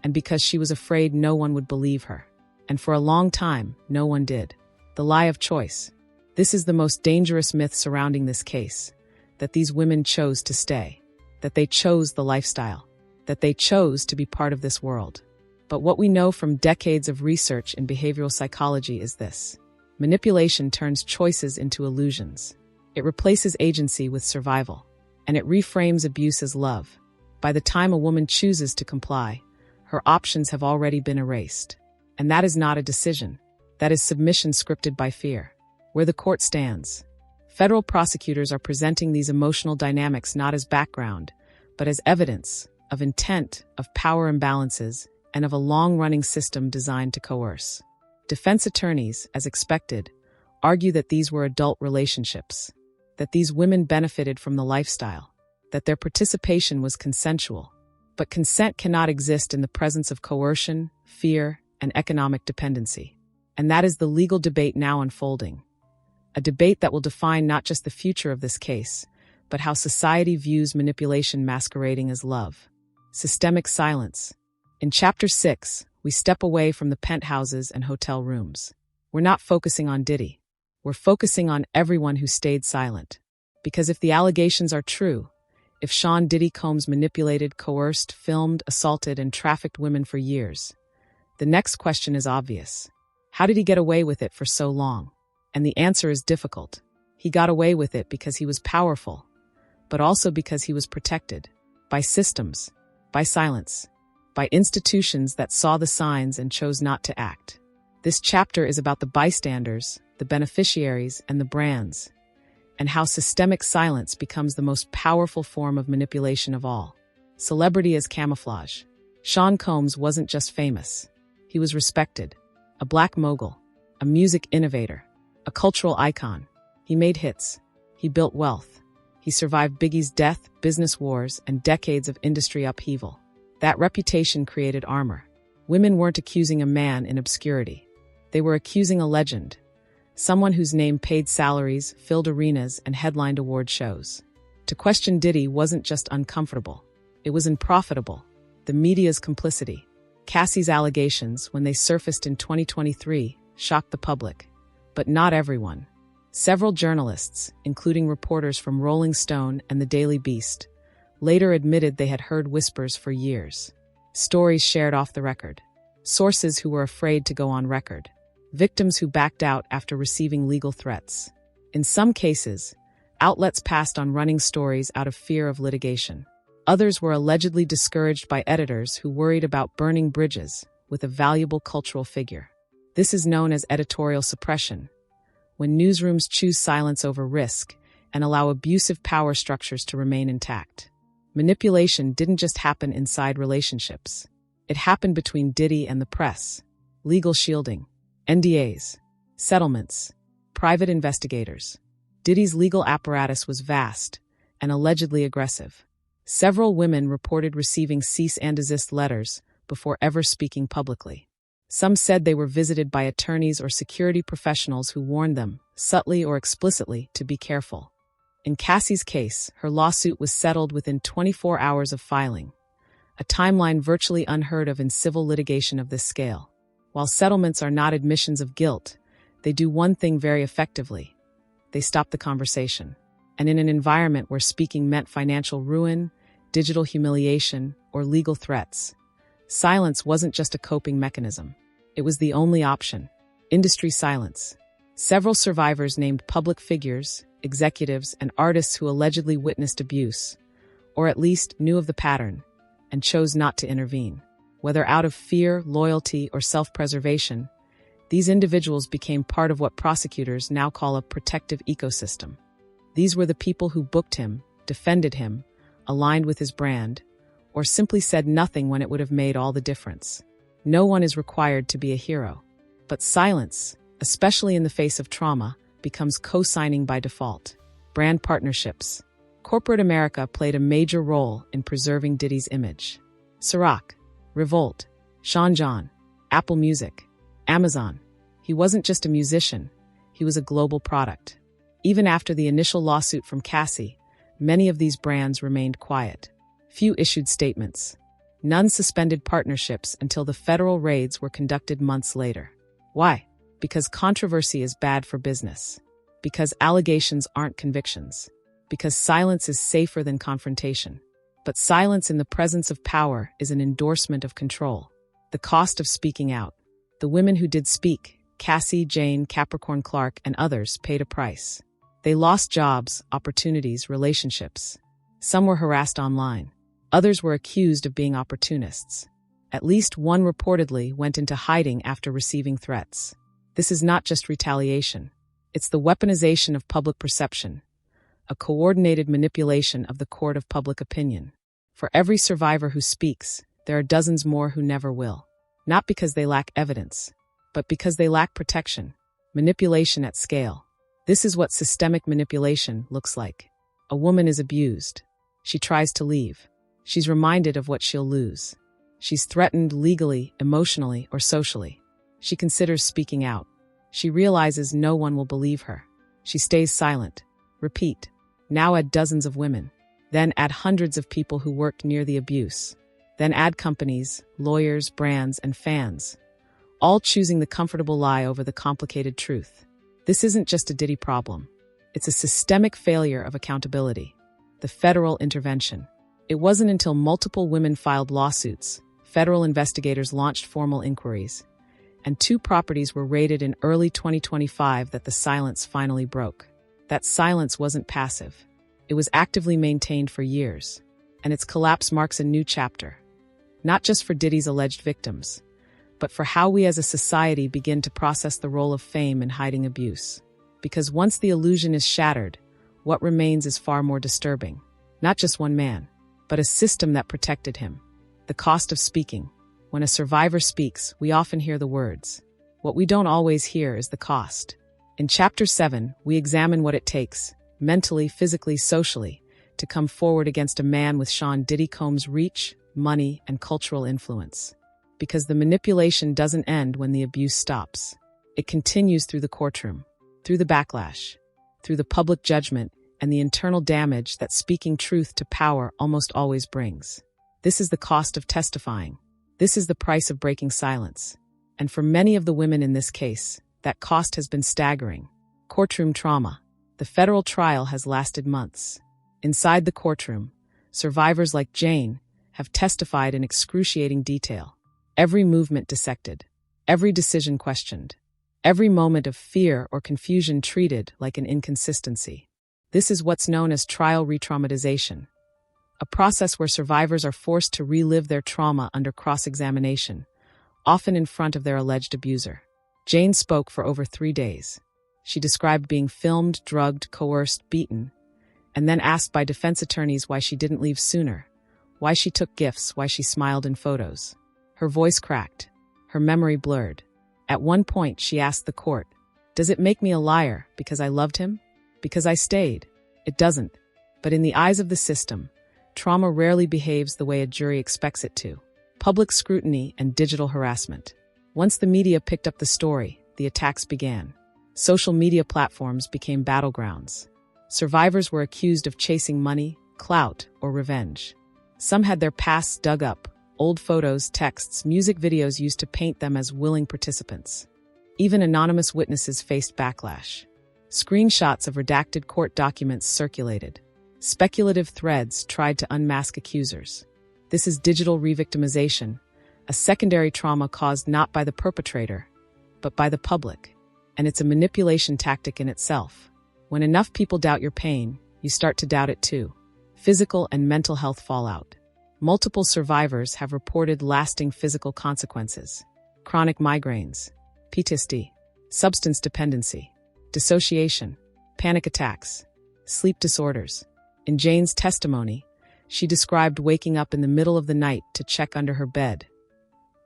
and because she was afraid no one would believe her. And for a long time, no one did. The lie of choice. This is the most dangerous myth surrounding this case, that these women chose to stay, that they chose the lifestyle, that they chose to be part of this world. But what we know from decades of research in behavioral psychology is this. Manipulation turns choices into illusions. It replaces agency with survival, and it reframes abuse as love. By the time a woman chooses to comply, her options have already been erased. And that is not a decision. That is submission scripted by fear. Where the court stands. Federal prosecutors are presenting these emotional dynamics not as background, but as evidence of intent, of power imbalances, and of a long-running system designed to coerce. Defense attorneys, as expected, argue that these were adult relationships, that these women benefited from the lifestyle, that their participation was consensual. But consent cannot exist in the presence of coercion, fear, and economic dependency. And that is the legal debate now unfolding. A debate that will define not just the future of this case, but how society views manipulation masquerading as love. Systemic silence. In Chapter 6, we step away from the penthouses and hotel rooms. We're not focusing on Diddy. We're focusing on everyone who stayed silent. Because if the allegations are true, if Sean Diddy Combs manipulated, coerced, filmed, assaulted, and trafficked women for years, the next question is obvious. How did he get away with it for so long? And the answer is difficult. He got away with it because he was powerful, but also because he was protected by systems, by silence, by institutions that saw the signs and chose not to act. This chapter is about the bystanders, the beneficiaries, and the brands, and how systemic silence becomes the most powerful form of manipulation of all. Celebrity as camouflage. Sean Combs wasn't just famous. He was respected. A black mogul, a music innovator, a cultural icon. He made hits. He built wealth. He survived Biggie's death, business wars, and decades of industry upheaval. That reputation created armor. Women weren't accusing a man in obscurity. They were accusing a legend, someone whose name paid salaries, filled arenas, and headlined award shows. To question Diddy wasn't just uncomfortable. It was unprofitable. The media's complicity. Cassie's allegations, when they surfaced in 2023, shocked the public. But not everyone. Several journalists, including reporters from Rolling Stone and the Daily Beast, later admitted they had heard whispers for years. Stories shared off the record. Sources who were afraid to go on record. Victims who backed out after receiving legal threats. In some cases, outlets passed on running stories out of fear of litigation. Others were allegedly discouraged by editors who worried about burning bridges with a valuable cultural figure. This is known as editorial suppression, when newsrooms choose silence over risk and allow abusive power structures to remain intact. Manipulation didn't just happen inside relationships. It happened between Diddy and the press. Legal shielding, NDAs, settlements, private investigators. Diddy's legal apparatus was vast and allegedly aggressive. Several women reported receiving cease and desist letters, before ever speaking publicly. Some said they were visited by attorneys or security professionals who warned them, subtly or explicitly, to be careful. In Cassie's case, her lawsuit was settled within 24 hours of filing, a timeline virtually unheard of in civil litigation of this scale. While settlements are not admissions of guilt, they do one thing very effectively. They stop the conversation. And in an environment where speaking meant financial ruin, digital humiliation, or legal threats, silence wasn't just a coping mechanism. It was the only option. Industry silence. Several survivors named public figures, executives, and artists who allegedly witnessed abuse, or at least knew of the pattern, and chose not to intervene. Whether out of fear, loyalty, or self-preservation, these individuals became part of what prosecutors now call a protective ecosystem. These were the people who booked him, defended him, aligned with his brand, or simply said nothing when it would have made all the difference. No one is required to be a hero. But silence, especially in the face of trauma, becomes co-signing by default. Brand partnerships. Corporate America played a major role in preserving Diddy's image. Ciroc, Revolt, Sean John, Apple Music, Amazon. He wasn't just a musician, he was a global product. Even after the initial lawsuit from Cassie, many of these brands remained quiet. Few issued statements. None suspended partnerships until the federal raids were conducted months later. Why? Because controversy is bad for business. Because allegations aren't convictions. Because silence is safer than confrontation. But silence in the presence of power is an endorsement of control. The cost of speaking out. The women who did speak, Cassie, Jane, Capricorn Clark, and others, paid a price. They lost jobs, opportunities, relationships. Some were harassed online. Others were accused of being opportunists. At least one reportedly went into hiding after receiving threats. This is not just retaliation. It's the weaponization of public perception, a coordinated manipulation of the court of public opinion. For every survivor who speaks, there are dozens more who never will. Not because they lack evidence, but because they lack protection. Manipulation at scale. This is what systemic manipulation looks like. A woman is abused. She tries to leave. She's reminded of what she'll lose. She's threatened legally, emotionally, or socially. She considers speaking out. She realizes no one will believe her. She stays silent. Repeat. Now add dozens of women. Then add hundreds of people who worked near the abuse. Then add companies, lawyers, brands, and fans, all choosing the comfortable lie over the complicated truth. This isn't just a Diddy problem. It's a systemic failure of accountability. The federal intervention. It wasn't until multiple women filed lawsuits, federal investigators launched formal inquiries, and 2 properties were raided in early 2025 that the silence finally broke. That silence wasn't passive. It was actively maintained for years, and its collapse marks a new chapter. Not just for Diddy's alleged victims, but for how we as a society begin to process the role of fame in hiding abuse. Because once the illusion is shattered, what remains is far more disturbing. Not just one man, but a system that protected him. The cost of speaking. When a survivor speaks, we often hear the words. What we don't always hear is the cost. In Chapter 7, we examine what it takes, mentally, physically, socially, to come forward against a man with Sean Diddy Combs' reach, money, and cultural influence. Because the manipulation doesn't end when the abuse stops. It continues through the courtroom, through the backlash, through the public judgment, and the internal damage that speaking truth to power almost always brings. This is the cost of testifying. This is the price of breaking silence. And for many of the women in this case, that cost has been staggering. Courtroom trauma. The federal trial has lasted months. Inside the courtroom, survivors like Jane have testified in excruciating detail. Every movement dissected, every decision questioned, every moment of fear or confusion treated like an inconsistency. This is what's known as trial retraumatization, a process where survivors are forced to relive their trauma under cross-examination, often in front of their alleged abuser. Jane spoke for over 3 days. She described being filmed, drugged, coerced, beaten, and then asked by defense attorneys why she didn't leave sooner, why she took gifts, why she smiled in photos. Her voice cracked, her memory blurred. At one point, she asked the court, "Does it make me a liar because I loved him? Because I stayed?" It doesn't. But in the eyes of the system, trauma rarely behaves the way a jury expects it to. public scrutiny, and digital harassment. Once the media picked up the story, the attacks began. Social media platforms became battlegrounds. Survivors were accused of chasing money, clout, or revenge. Some had their pasts dug up, old photos, texts, music videos used to paint them as willing participants. Even anonymous witnesses faced backlash. Screenshots of redacted court documents circulated. Speculative threads tried to unmask accusers. This is digital revictimization, a secondary trauma caused not by the perpetrator, but by the public. And it's a manipulation tactic in itself. When enough people doubt your pain, you start to doubt it too. Physical and mental health fallout. Multiple survivors have reported lasting physical consequences. Chronic migraines, PTSD, substance dependency, dissociation, panic attacks, sleep disorders. In Jane's testimony, she described waking up in the middle of the night to check under her bed,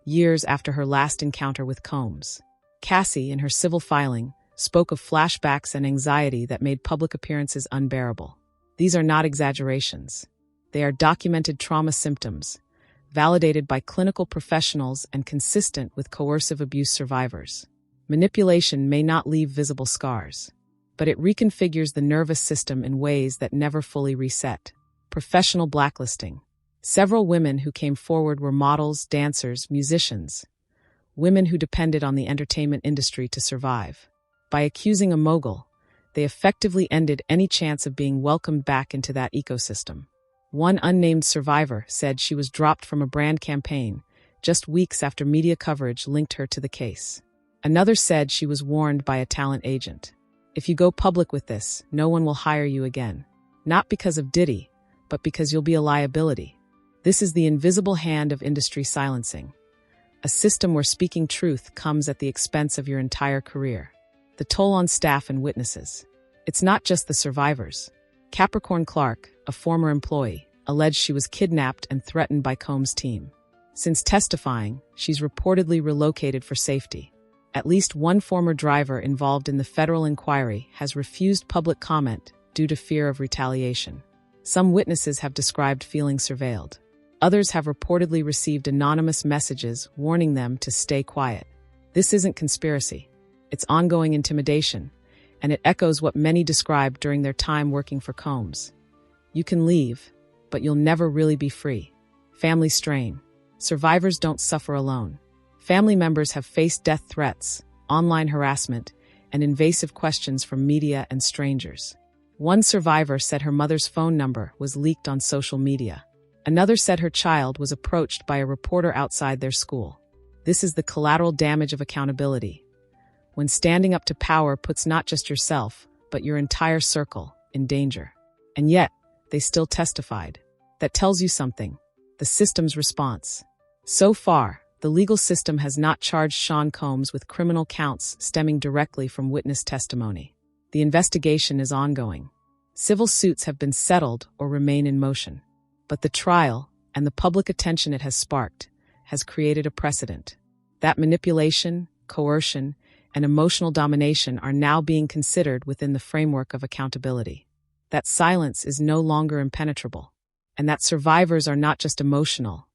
years after her last encounter with Combs. Cassie, in her civil filing, spoke of flashbacks and anxiety that made public appearances unbearable. These are not exaggerations. They are documented trauma symptoms, validated by clinical professionals and consistent with coercive abuse survivors. Manipulation may not leave visible scars, but it reconfigures the nervous system in ways that never fully reset. Professional blacklisting. Several women who came forward were models, dancers, musicians, women who depended on the entertainment industry to survive. By accusing a mogul, they effectively ended any chance of being welcomed back into that ecosystem. One unnamed survivor said she was dropped from a brand campaign just weeks after media coverage linked her to the case. Another said she was warned by a talent agent. If you go public with this, no one will hire you again. Not because of Diddy, but because you'll be a liability. This is the invisible hand of industry silencing. A system where speaking truth comes at the expense of your entire career. The toll on staff and witnesses. It's not just the survivors. Capricorn Clark, a former employee, alleged she was kidnapped and threatened by Combs' team. Since testifying, she's reportedly relocated for safety. At least one former driver involved in the federal inquiry has refused public comment due to fear of retaliation. Some witnesses have described feeling surveilled. Others have reportedly received anonymous messages warning them to stay quiet. This isn't conspiracy. It's ongoing intimidation, and it echoes what many described during their time working for Combs. You can leave, but you'll never really be free. Family strain. Survivors don't suffer alone. Family members have faced death threats, online harassment, and invasive questions from media and strangers. One survivor said her mother's phone number was leaked on social media. Another said her child was approached by a reporter outside their school. This is the collateral damage of accountability. When standing up to power puts not just yourself, but your entire circle in danger. And yet, they still testified. That tells you something. The system's response. So far, the legal system has not charged Sean Combs with criminal counts stemming directly from witness testimony. The investigation is ongoing. Civil suits have been settled or remain in motion. But the trial, and the public attention it has sparked, has created a precedent. That manipulation, coercion, and emotional domination are now being considered within the framework of accountability. That silence is no longer impenetrable. And that survivors are not just emotional.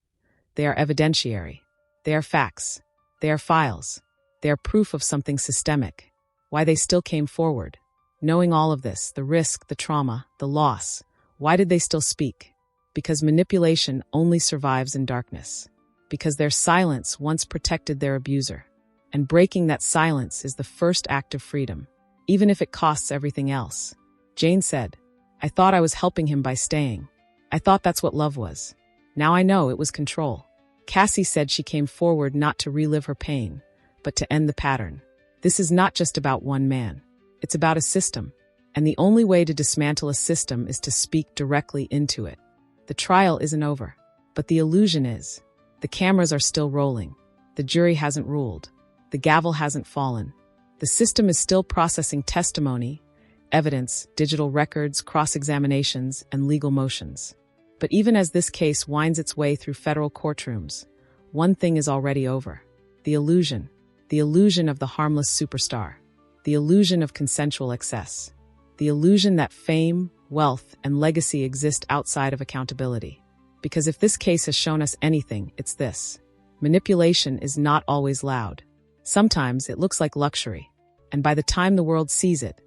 They are evidentiary. They are facts. They are files. They are proof of something systemic. Why they still came forward. Knowing all of this, the risk, the trauma, the loss, why did they still speak? Because manipulation only survives in darkness. Because their silence once protected their abuser. And breaking that silence is the first act of freedom, even if it costs everything else. Jane said, "I thought I was helping him by staying. I thought that's what love was. Now I know it was control." Cassie said she came forward not to relive her pain, but to end the pattern. This is not just about one man. It's about a system. And the only way to dismantle a system is to speak directly into it. The trial isn't over, but the illusion is. The cameras are still rolling. The jury hasn't ruled. The gavel hasn't fallen. The system is still processing testimony, evidence, digital records, cross-examinations, and legal motions. But even as this case winds its way through federal courtrooms, one thing is already over. The illusion. The illusion of the harmless superstar. The illusion of consensual excess. The illusion that fame, wealth, and legacy exist outside of accountability. Because if this case has shown us anything, it's this. Manipulation is not always loud. Sometimes it looks like luxury, and by the time the world sees it,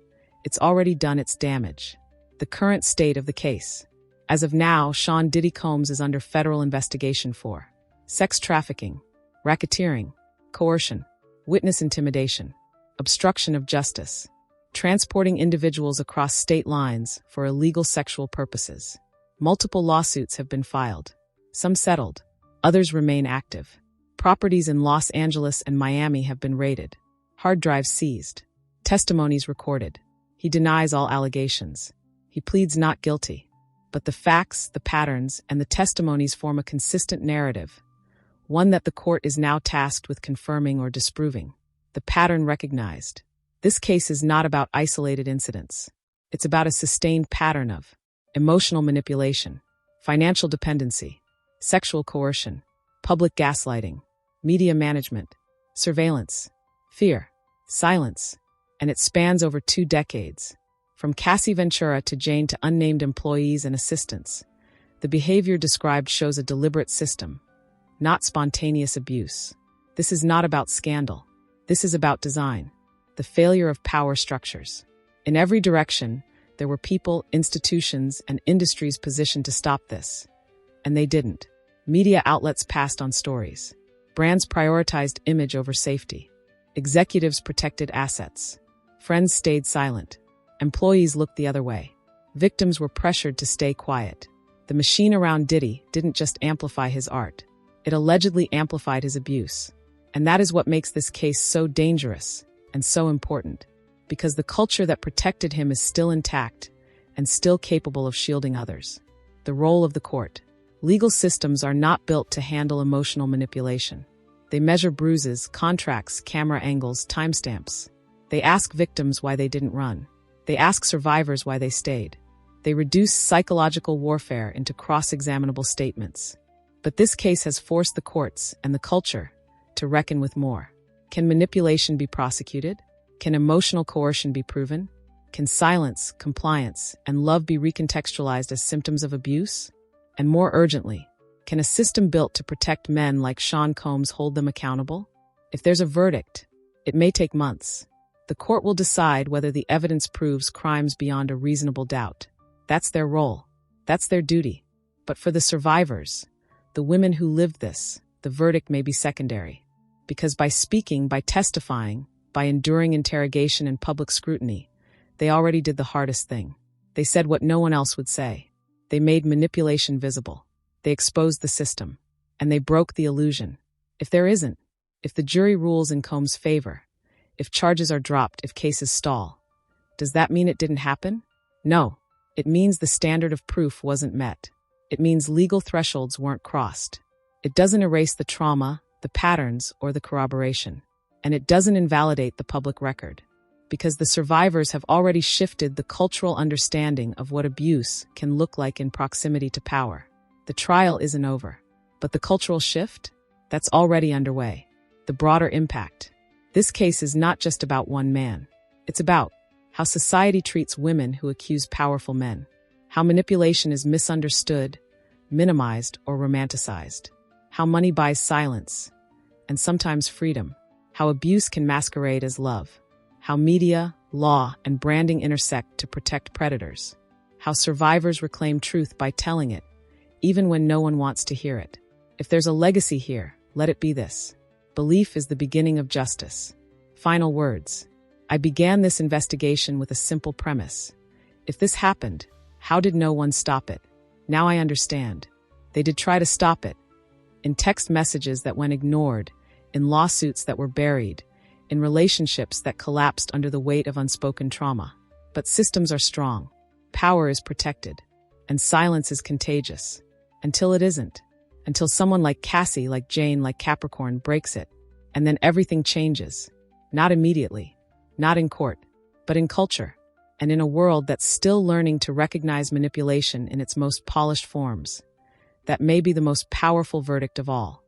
it's already done its damage. The current state of the case. As of now, Sean Diddy Combs is under federal investigation for sex trafficking, racketeering, coercion, witness intimidation, obstruction of justice, transporting individuals across state lines for illegal sexual purposes. Multiple lawsuits have been filed. Some settled. Others remain active. Properties in Los Angeles and Miami have been raided. Hard drives seized. Testimonies recorded. He denies all allegations. He pleads not guilty. But the facts, the patterns, and the testimonies form a consistent narrative, one that the court is now tasked with confirming or disproving. The pattern recognized. This case is not about isolated incidents. It's about a sustained pattern of emotional manipulation, financial dependency, sexual coercion, public gaslighting, media management, surveillance, fear, silence, and it spans over 2 decades. From Cassie Ventura to Jane to unnamed employees and assistants, the behavior described shows a deliberate system, not spontaneous abuse. This is not about scandal. This is about design, the failure of power structures. In every direction, there were people, institutions, and industries positioned to stop this. And they didn't. Media outlets passed on stories. Brands prioritized image over safety. Executives protected assets. Friends stayed silent. Employees looked the other way. Victims were pressured to stay quiet. The machine around Diddy didn't just amplify his art. It allegedly amplified his abuse. And that is what makes this case so dangerous and so important. Because the culture that protected him is still intact and still capable of shielding others. The role of the court. Legal systems are not built to handle emotional manipulation. They measure bruises, contracts, camera angles, timestamps. They ask victims why they didn't run. They ask survivors why they stayed. They reduce psychological warfare into cross-examinable statements. But this case has forced the courts and the culture to reckon with more. Can manipulation be prosecuted? Can emotional coercion be proven? Can silence, compliance, and love be recontextualized as symptoms of abuse? And more urgently, can a system built to protect men like Sean Combs hold them accountable? If there's a verdict, it may take months. The court will decide whether the evidence proves crimes beyond a reasonable doubt. That's their role. That's their duty. But for the survivors, the women who lived this, the verdict may be secondary. Because by speaking, by testifying, by enduring interrogation and public scrutiny, they already did the hardest thing. They said what no one else would say. They made manipulation visible. They exposed the system. And they broke the illusion. If there isn't, if the jury rules in Combs' favor, if charges are dropped, if cases stall, does that mean it didn't happen? No. It means the standard of proof wasn't met. It means legal thresholds weren't crossed. It doesn't erase the trauma, the patterns, or the corroboration. And it doesn't invalidate the public record. Because the survivors have already shifted the cultural understanding of what abuse can look like in proximity to power. The trial isn't over. But the cultural shift? That's already underway. The broader impact. This case is not just about one man. It's about how society treats women who accuse powerful men. How manipulation is misunderstood, minimized, or romanticized. How money buys silence, and sometimes freedom. How abuse can masquerade as love. How media, law, and branding intersect to protect predators. How survivors reclaim truth by telling it, even when no one wants to hear it. If there's a legacy here, let it be this. Belief is the beginning of justice. Final words. I began this investigation with a simple premise. If this happened, how did no one stop it? Now I understand. They did try to stop it. In text messages that went ignored, in lawsuits that were buried, in relationships that collapsed under the weight of unspoken trauma. But systems are strong. Power is protected. And silence is contagious. Until it isn't. Until someone like Cassie, like Jane, like Capricorn breaks it. And then everything changes. Not immediately. Not in court. But in culture. And in a world that's still learning to recognize manipulation in its most polished forms. That may be the most powerful verdict of all.